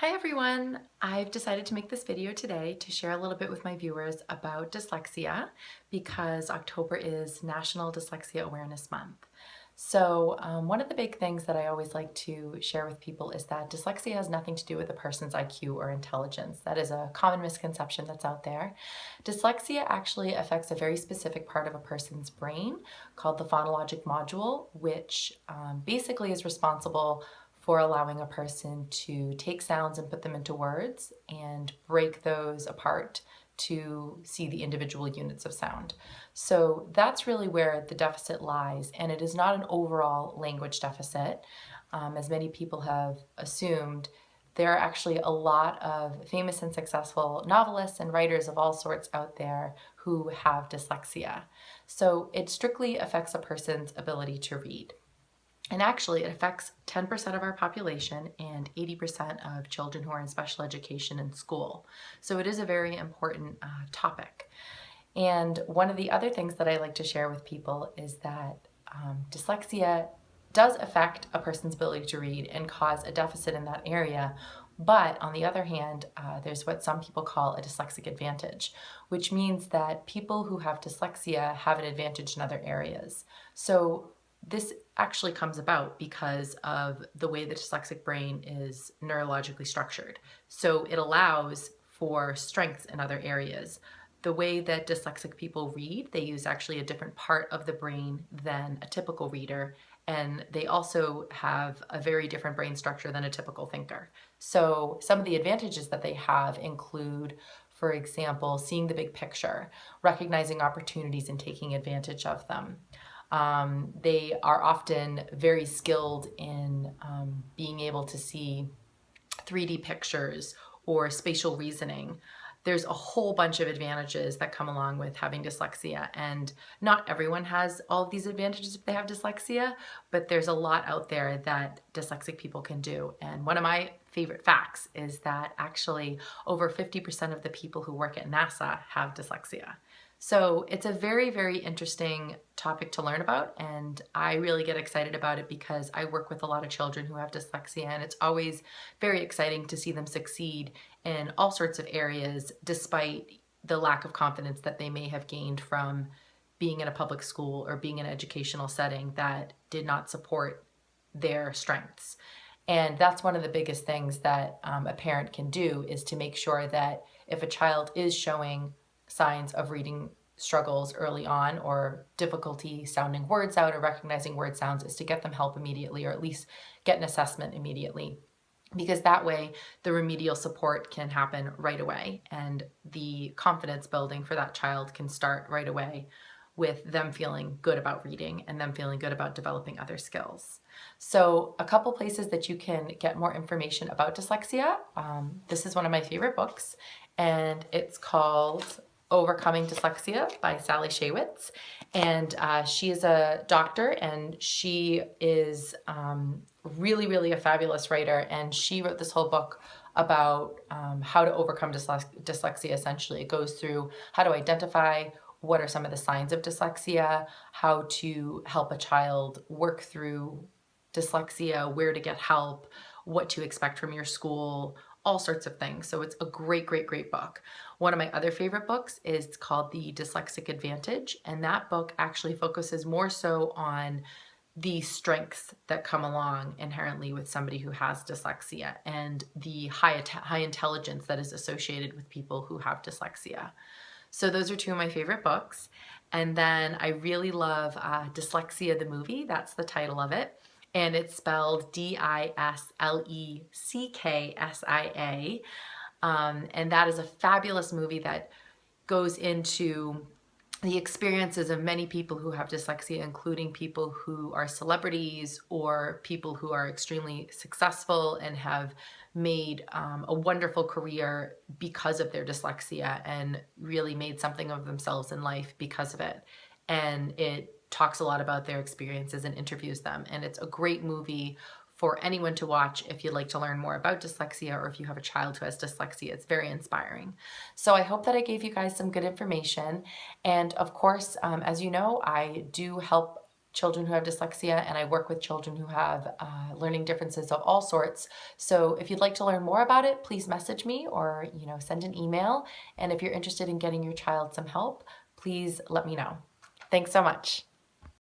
Hi everyone! I've decided to make this video today to share a little bit with my viewers about dyslexia because October is National Dyslexia Awareness Month. One of the big things that I always like to share with people is that dyslexia has nothing to do with a person's IQ or intelligence. That is a common misconception that's out there. Dyslexia actually affects a very specific part of a person's brain called the phonologic module, which basically is responsible for allowing a person to take sounds and put them into words and break those apart to see the individual units of sound. So that's really where the deficit lies, and it is not an overall language deficit. As many people have assumed, there are actually a lot of famous and successful novelists and writers of all sorts out there who have dyslexia. So it strictly affects a person's ability to read. And actually, it affects 10% of our population and 80% of children who are in special education in school. So it is a very important topic. And one of the other things that I like to share with people is that dyslexia does affect a person's ability to read and cause a deficit in that area. But on the other hand, there's what some people call a dyslexic advantage, which means that people who have dyslexia have an advantage in other areas. So this actually comes about because of the way the dyslexic brain is neurologically structured. So it allows for strengths in other areas. The way that dyslexic people read, they use actually a different part of the brain than a typical reader, and they also have a very different brain structure than a typical thinker. So some of the advantages that they have include, for example, seeing the big picture, recognizing opportunities and taking advantage of them. They are often very skilled in being able to see 3D pictures or spatial reasoning. There's a whole bunch of advantages that come along with having dyslexia, and not everyone has all of these advantages if they have dyslexia, but there's a lot out there that dyslexic people can do. And one of my favorite facts is that actually over 50% of the people who work at NASA have dyslexia. So it's a very, very interesting topic to learn about, and I really get excited about it because I work with a lot of children who have dyslexia, and it's always very exciting to see them succeed in all sorts of areas despite the lack of confidence that they may have gained from being in a public school or being in an educational setting that did not support their strengths. And that's one of the biggest things that a parent can do, is to make sure that if a child is showing signs of reading struggles early on or difficulty sounding words out or recognizing word sounds, is to get them help immediately, or at least get an assessment immediately. Because that way the remedial support can happen right away and the confidence building for that child can start right away with them feeling good about reading and them feeling good about developing other skills. So a couple places that you can get more information about dyslexia. This is one of my favorite books, and it's called Overcoming Dyslexia by Sally Shaywitz. And she is a doctor, and she is really, really a fabulous writer. And she wrote this whole book about how to overcome dyslexia, essentially. It goes through how to identify what are some of the signs of dyslexia, how to help a child work through dyslexia, where to get help, what to expect from your school, all sorts of things. So it's a great, great, great book. One of my other favorite books is called The Dyslexia Advantage, and that book actually focuses more so on the strengths that come along inherently with somebody who has dyslexia and the high intelligence that is associated with people who have dyslexia. So those are two of my favorite books. And then I really love Dyslexia the movie. That's the title of it. And it's spelled Dislecksia. And that is a fabulous movie that goes into the experiences of many people who have dyslexia, including people who are celebrities or people who are extremely successful and have made a wonderful career because of their dyslexia and really made something of themselves in life because of it. And it talks a lot about their experiences and interviews them. And it's a great movie for anyone to watch if you'd like to learn more about dyslexia, or if you have a child who has dyslexia. It's very inspiring. So I hope that I gave you guys some good information. And of course, as you know, I do help children who have dyslexia, and I work with children who have learning differences of all sorts. So if you'd like to learn more about it, please message me or send an email. And if you're interested in getting your child some help, please let me know. Thanks so much.